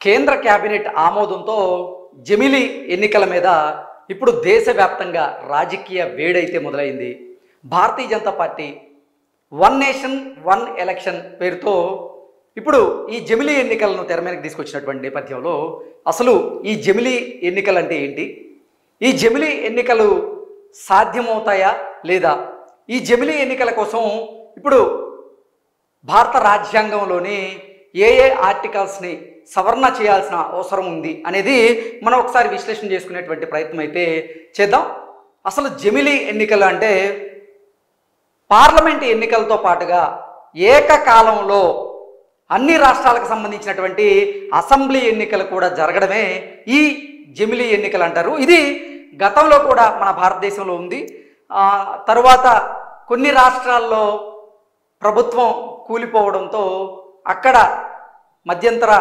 కేంద్ర కేబినెట్ ఆమోదంతో జమిలీ ఎన్నికల మీద ఇప్పుడు దేశవ్యాప్తంగా రాజకీయ వేడైతే మొదలైంది. Bharatiya Janata party one nation one election పేరుతో ఇప్పుడు ఈ జమిలీ ఎన్నికలను తెర మీదకి తీసుకొచ్చినటువంటి నేపథ్యంలో అసలు ఈ జమిలీ ఎన్నికలు అంటే ఏంటి, ఈ జమిలీ ఎన్నికలు సాధ్యమవుతాయా లేదా, ఈ జమిలీ ఎన్నికల కోసం ఇప్పుడు భారత రాజ్యాంగంలోని ఏ ఆర్టికల్స్ని సవరణ చేయాల్సిన అవసరం ఉంది అనేది మనం ఒకసారి విశ్లేషణ చేసుకునేటువంటి ప్రయత్నం అయితే చేద్దాం. అసలు జమిలీ ఎన్నికలు అంటే పార్లమెంట్ ఎన్నికలతో పాటుగా ఏకకాలంలో అన్ని రాష్ట్రాలకు సంబంధించినటువంటి అసెంబ్లీ ఎన్నికలు కూడా జరగడమే ఈ జమిలీ ఎన్నికలు అంటారు. ఇది గతంలో కూడా మన భారతదేశంలో ఉంది. తరువాత కొన్ని రాష్ట్రాల్లో ప్రభుత్వం కూలిపోవడంతో అక్కడ మధ్యంతర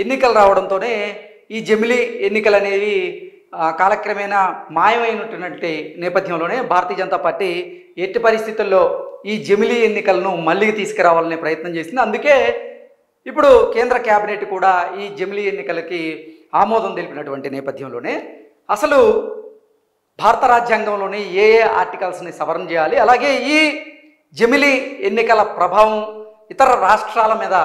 ఎన్నికలు రావడంతోనే ఈ జమిలీ ఎన్నికలు అనేవి కాలక్రమేణా మాయమైనటువంటి నేపథ్యంలోనే భారతీయ జనతా పార్టీ ఎట్టి పరిస్థితుల్లో ఈ జమిలీ ఎన్నికలను మళ్ళీ తీసుకురావాలనే ప్రయత్నం చేసింది. అందుకే ఇప్పుడు కేంద్ర కేబినెట్ కూడా ఈ జమిలీ ఎన్నికలకి ఆమోదం తెలిపినటువంటి నేపథ్యంలోనే అసలు భారత రాజ్యాంగంలోని ఏ ఆర్టికల్స్ని సవరణ చేయాలి, అలాగే ఈ జమిలీ ఎన్నికల ప్రభావం ఇతర రాష్ట్రాల మీద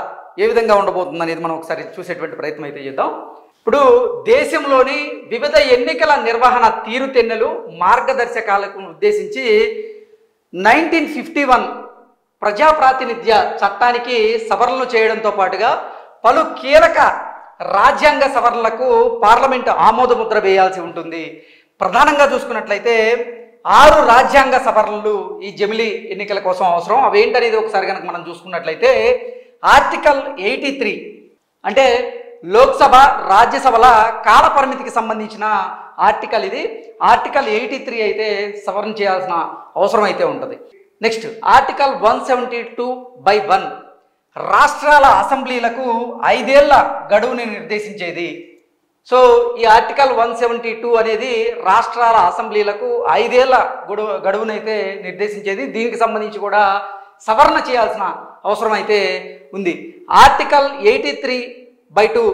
ఏ విధంగా ఉండబోతుంది అనేది మనం ఒకసారి చూసేటువంటి ప్రయత్నం అయితే చేద్దాం. ఇప్పుడు దేశంలోని వివిధ ఎన్నికల నిర్వహణ తీరుతెన్నులు మార్గదర్శకాలకు ఉద్దేశించి 1951 ప్రజాప్రాతినిధ్య చట్టానికి సవరణలు చేయడంతో పాటుగా పలు కీలక రాజ్యాంగ సవరణలకు పార్లమెంటు ఆమోదముద్ర వేయాల్సి ఉంటుంది. ప్రధానంగా చూసుకున్నట్లయితే 6 రాజ్యాంగ సవరణలు ఈ జమిలీ ఎన్నికల కోసం అవసరం. అవేంటనేది ఒకసారి కనుక మనం చూసుకున్నట్లయితే ఆర్టికల్ 83 అంటే లోక్సభ రాజ్యసభల కాల పరిమితికి సంబంధించిన ఆర్టికల్ ఇది. ఆర్టికల్ 83 అయితే సవరణ చేయాల్సిన అవసరం అయితే ఉంటుంది. నెక్స్ట్ ఆర్టికల్ 172/1 రాష్ట్రాల అసెంబ్లీలకు 5 ఏళ్ల గడువుని నిర్దేశించేది. సో ఈ ఆర్టికల్ 172 అనేది రాష్ట్రాల అసెంబ్లీలకు 5 ఏళ్ల గడువునైతే నిర్దేశించేది. దీనికి సంబంధించి కూడా సవరణ చేయాల్సిన అవసరం అయితే ఉంది. ఆర్టికల్ 83/2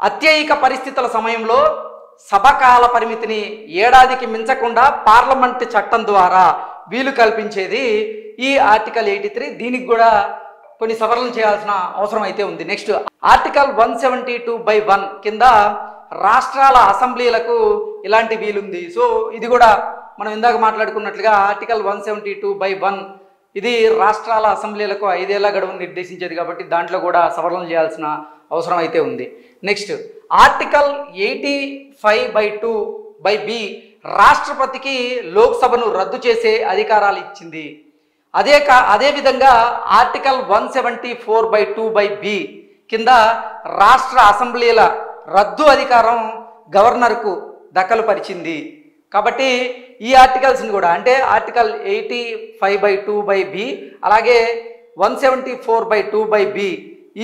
అత్యయిక పరిస్థితుల సమయంలో సభకాల పరిమితిని ఏడాదికి మించకుండా పార్లమెంట్ చట్టం ద్వారా వీలు కల్పించేది ఈ ఆర్టికల్ 83. దీనికి కూడా కొన్ని సవరణలు చేయాల్సిన అవసరం అయితే ఉంది. నెక్స్ట్ ఆర్టికల్ 172/1 కింద రాష్ట్రాల అసెంబ్లీలకు ఇలాంటి వీలుంది. సో ఇది కూడా మనం ఇందాక మాట్లాడుకున్నట్లుగా ఆర్టికల్ 172/1 ఇది రాష్ట్రాల అసెంబ్లీలకు 5 ఏళ్ల గడువును నిర్దేశించేది కాబట్టి దాంట్లో కూడా సవరణలు చేయాల్సిన అవసరం అయితే ఉంది. నెక్స్ట్ ఆర్టికల్ 85/2/B రాష్ట్రపతికి లోక్సభను రద్దు చేసే అధికారాలు ఇచ్చింది. అదేవిధంగా ఆర్టికల్ 174/2/B కింద రాష్ట్ర అసెంబ్లీల రద్దు అధికారం గవర్నర్కు దఖలుపరిచింది. కాబట్టి ఈ ఆర్టికల్స్ని కూడా అంటే ఆర్టికల్ 85/2/B అలాగే 174/2/B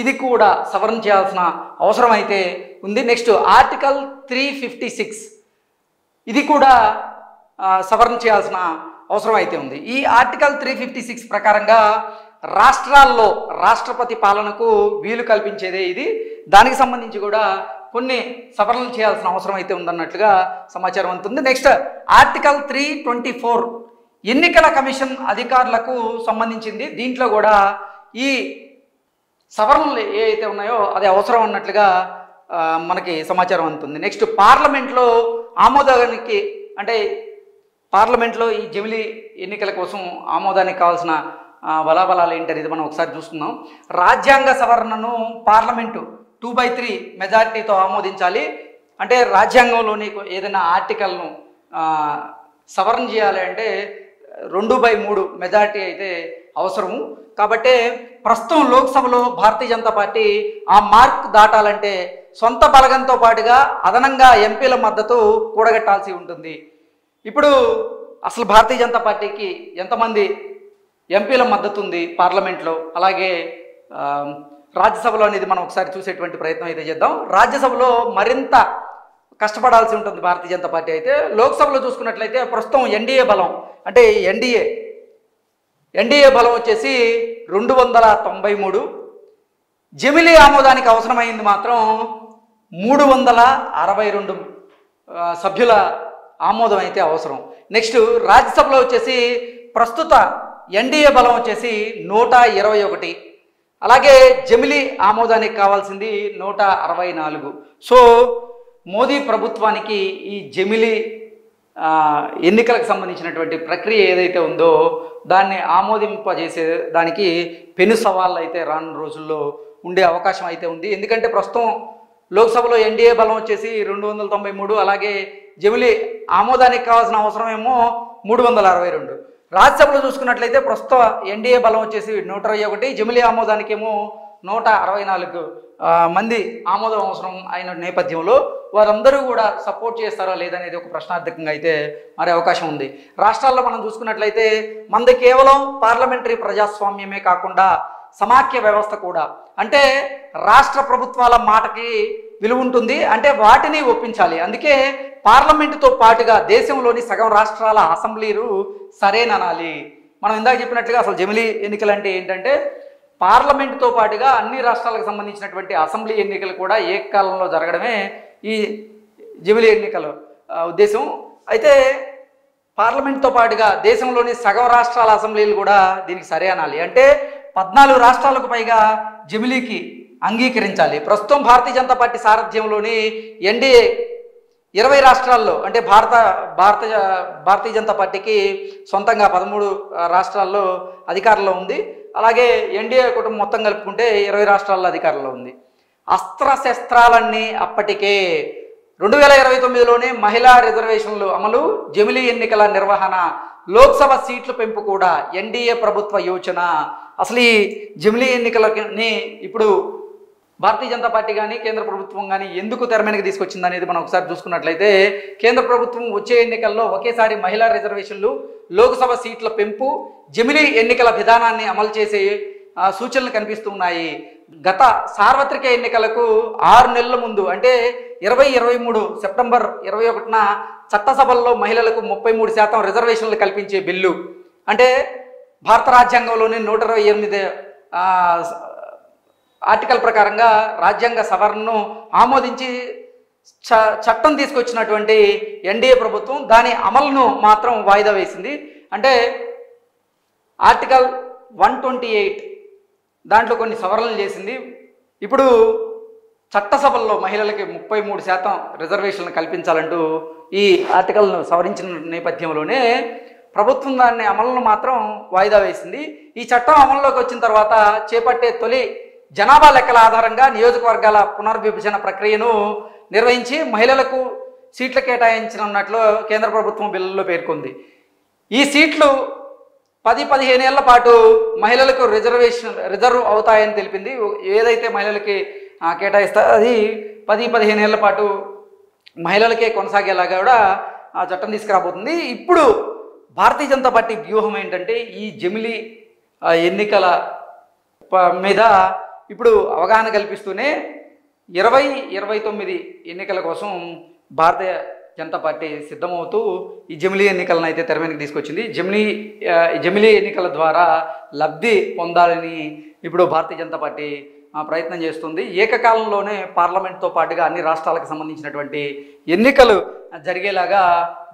ఇది కూడా సవరణ చేయాల్సిన అవసరం అయితే ఉంది. నెక్స్ట్ ఆర్టికల్ 356 ఇది కూడా సవరణ చేయాల్సిన అవసరం అయితే ఉంది. ఈ ఆర్టికల్ 356 ప్రకారంగా రాష్ట్రాల్లో రాష్ట్రపతి పాలనకు వీలు కల్పించేదే ఇది. దానికి సంబంధించి కూడా కొన్ని సవరణలు చేయాల్సిన అవసరం అయితే ఉందన్నట్లుగా సమాచారం అందుతుంది. నెక్స్ట్ ఆర్టికల్ 324 ఎన్నికల కమిషన్ అధికారులకు సంబంధించింది. దీంట్లో కూడా ఈ సవరణలు ఏ అయితే ఉన్నాయో అది అవసరం అన్నట్లుగా మనకి సమాచారం అందుతుంది. నెక్స్ట్ పార్లమెంట్లో ఆమోదానికి అంటే పార్లమెంట్లో ఈ జమిలీ ఎన్నికల కోసం ఆమోదానికి కావాల్సిన బలాబలాలు ఏంటనేది మనం ఒకసారి చూసుకుందాం. రాజ్యాంగ సవరణను పార్లమెంటు 2/3 మెజారిటీతో ఆమోదించాలి. అంటే రాజ్యాంగంలోని ఏదైనా ఆర్టికల్ను సవరణ చేయాలి అంటే 2/3 మెజారిటీ అయితే అవసరము. కాబట్టి ప్రస్తుతం లోక్సభలో భారతీయ జనతా పార్టీ ఆ మార్క్ దాటాలంటే సొంత బలగంతో పాటుగా అదనంగా ఎంపీల మద్దతు కూడగట్టాల్సి ఉంటుంది. ఇప్పుడు అసలు భారతీయ జనతా పార్టీకి ఎంతమంది ఎంపీల మద్దతు ఉంది పార్లమెంట్లో, అలాగే రాజ్యసభలో అనేది మనం ఒకసారి చూసేటువంటి ప్రయత్నం అయితే చేద్దాం. రాజ్యసభలో మరింత కష్టపడాల్సి ఉంటుంది భారతీయ జనతా పార్టీ అయితే. లోక్సభలో చూసుకున్నట్లయితే ప్రస్తుతం ఎన్డీఏ బలం అంటే ఎన్డీఏ బలం వచ్చేసి 293, జమిలీ ఆమోదానికి అవసరమైంది మాత్రం 362 సభ్యుల ఆమోదం అయితే అవసరం. నెక్స్ట్ రాజ్యసభలో వచ్చేసి ప్రస్తుత ఎన్డీఏ బలం వచ్చేసి 121. అలాగే జమిలీ ఆమోదానికి కావాల్సింది 164. సో మోదీ ప్రభుత్వానికి ఈ జమిలీ ఎన్నికలకు సంబంధించినటువంటి ప్రక్రియ ఏదైతే ఉందో దాన్ని ఆమోదింపజేసే దానికి పెను సవాళ్ళు అయితే రానున్న రోజుల్లో ఉండే అవకాశం అయితే ఉంది. ఎందుకంటే ప్రస్తుతం లోక్సభలో ఎన్డీఏ బలం వచ్చేసి 293, అలాగే జమిలీ ఆమోదానికి కావాల్సిన అవసరమేమో 362. రాజ్యసభలో చూసుకున్నట్లయితే ప్రస్తుత ఎన్డీఏ బలం వచ్చేసి 121, జమిలీ ఆమోదానికేమో 164 మంది ఆమోదం అవసరం అయిన నేపథ్యంలో వారందరూ కూడా సపోర్ట్ చేస్తారా లేదనేది ఒక ప్రశ్నార్థకంగా అయితే మారే అవకాశం ఉంది. రాష్ట్రాల్లో మనం చూసుకున్నట్లయితే మనది కేవలం పార్లమెంటరీ ప్రజాస్వామ్యమే కాకుండా సమాఖ్య వ్యవస్థ కూడా, అంటే రాష్ట్ర ప్రభుత్వాల మాటకి విలువ ఉంటుంది, అంటే వాటిని ఒప్పించాలి. అందుకే పార్లమెంటుతో పాటుగా దేశంలోని సగం రాష్ట్రాల అసెంబ్లీలు సరేననాలి. మనం ఇందాక చెప్పినట్లుగా అసలు జమిలీ ఎన్నికలు అంటే ఏంటంటే పార్లమెంటుతో పాటుగా అన్ని రాష్ట్రాలకు సంబంధించినటువంటి అసెంబ్లీ ఎన్నికలు కూడా ఏకకాలంలో జరగడమే ఈ జమిలీ ఎన్నికల ఉద్దేశం. అయితే పార్లమెంట్తో పాటుగా దేశంలోని సగం రాష్ట్రాల అసెంబ్లీలు కూడా దీనికి సరే అనాలి. అంటే 14 రాష్ట్రాలకు పైగా జమిలీకి అంగీకరించాలి. ప్రస్తుతం భారతీయ జనతా పార్టీ సారథ్యంలోని ఎన్డీఏ 20 రాష్ట్రాల్లో, అంటే భారతీయ జనతా పార్టీకి సొంతంగా 13 రాష్ట్రాల్లో అధికారంలో ఉంది. అలాగే ఎన్డీఏ కుటుంబం మొత్తం కలుపుకుంటే 20 రాష్ట్రాల్లో అధికారంలో ఉంది. అస్త్రశస్త్రాలన్నీ అప్పటికే 2029లోనే మహిళా రిజర్వేషన్లు అమలు, జమిలీ ఎన్నికల నిర్వహణ, లోక్సభ సీట్ల పెంపు కూడా ఎన్డీఏ ప్రభుత్వ యోచన. అసలు ఈ జమిలీ ఎన్నికలని ఇప్పుడు భారతీయ జనతా పార్టీ కానీ కేంద్ర ప్రభుత్వం కానీ ఎందుకు తెర మీదకి తీసుకొచ్చింది అనేది మనం ఒకసారి చూసుకున్నట్లయితే కేంద్ర ప్రభుత్వం వచ్చే ఎన్నికల్లో ఒకేసారి మహిళా రిజర్వేషన్లు, లోక్సభ సీట్ల పెంపు, జమిలీ ఎన్నికల విధానాన్ని అమలు చేసే సూచనలు కనిపిస్తున్నాయి. గత సార్వత్రిక ఎన్నికలకు 6 నెలల ముందు అంటే 2023 సెప్టెంబర్ 21న చట్టసభల్లో మహిళలకు 33% రిజర్వేషన్లు కల్పించే బిల్లు, అంటే భారత రాజ్యాంగంలోని 128 ఆర్టికల్ ప్రకారంగా రాజ్యాంగ సవరణను ఆమోదించి చట్టం తీసుకొచ్చినటువంటి ఎన్డీఏ ప్రభుత్వం దాని అమలును మాత్రం వాయిదా వేసింది. అంటే ఆర్టికల్ 128 దాంట్లో కొన్ని సవరణలు చేసింది. ఇప్పుడు చట్టసభల్లో మహిళలకి 33% రిజర్వేషన్లు కల్పించాలంటూ ఈ ఆర్టికల్ను సవరించిన నేపథ్యంలోనే ప్రభుత్వం దాన్ని అమలును మాత్రం వాయిదా వేసింది. ఈ చట్టం అమల్లోకి వచ్చిన తర్వాత చేపట్టే తొలి జనాభా లెక్కల ఆధారంగా నియోజకవర్గాల పునర్విభజన ప్రక్రియను నిర్వహించి మహిళలకు సీట్లు కేటాయించనున్నట్లు కేంద్ర ప్రభుత్వం బిల్లులో పేర్కొంది. ఈ సీట్లు 10-15 ఏళ్ల పాటు మహిళలకు రిజర్వ్ అవుతాయని తెలిపింది. ఏదైతే మహిళలకి కేటాయిస్తా అది 10-15 ఏళ్ల పాటు మహిళలకే కొనసాగేలాగా కూడా ఆ చట్టం తీసుకురాబోతుంది. ఇప్పుడు భారతీయ జనతా పార్టీ వ్యూహం ఏంటంటే ఈ జమిలీ ఎన్నికల మీద ఇప్పుడు అవగాహన కల్పిస్తూనే 2029 ఎన్నికల కోసం భారతీయ జనతా పార్టీ సిద్ధమవుతూ ఈ జమిలీ ఎన్నికలను అయితే తెర మీదకి తీసుకొచ్చింది. జమిలీ ఎన్నికల ద్వారా లబ్ధి పొందాలని ఇప్పుడు భారతీయ జనతా పార్టీ ప్రయత్నం చేస్తుంది. ఏకకాలంలోనే పార్లమెంట్తో పాటుగా అన్ని రాష్ట్రాలకు సంబంధించినటువంటి ఎన్నికలు జరిగేలాగా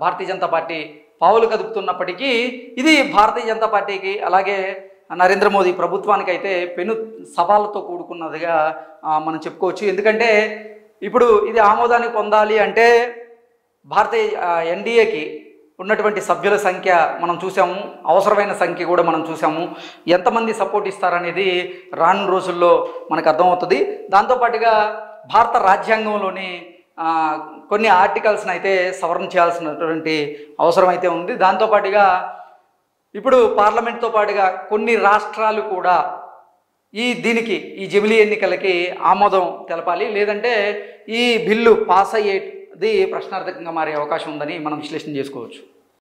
భారతీయ జనతా పార్టీ పావులు కదుపుతున్నప్పటికీ ఇది భారతీయ జనతా పార్టీకి అలాగే నరేంద్ర మోదీ ప్రభుత్వానికి అయితే పెను సవాళ్ళతో కూడుకున్నదిగా మనం చెప్పుకోవచ్చు. ఎందుకంటే ఇప్పుడు ఇది ఆమోదాన్ని పొందాలి అంటే భారతీయ ఎన్డీఏకి ఉన్నటువంటి సభ్యుల సంఖ్య మనం చూసాము, అవసరమైన సంఖ్య కూడా మనం చూసాము. ఎంతమంది సపోర్ట్ ఇస్తారనేది రానున్న రోజుల్లో మనకు అర్థమవుతుంది. దాంతోపాటుగా భారత రాజ్యాంగంలోని కొన్ని ఆర్టికల్స్ని అయితే సవరణ చేయాల్సినటువంటి అవసరం అయితే ఉంది. దాంతోపాటుగా ఇప్పుడు పార్లమెంట్తో పాటుగా కొన్ని రాష్ట్రాలు కూడా ఈ జమిలీ ఎన్నికలకి ఆమోదం తెలపాలి, లేదంటే ఈ బిల్లు పాస్ అయ్యేది ప్రశ్నార్థకంగా మారే అవకాశం ఉందని మనం విశ్లేషణ చేసుకోవచ్చు.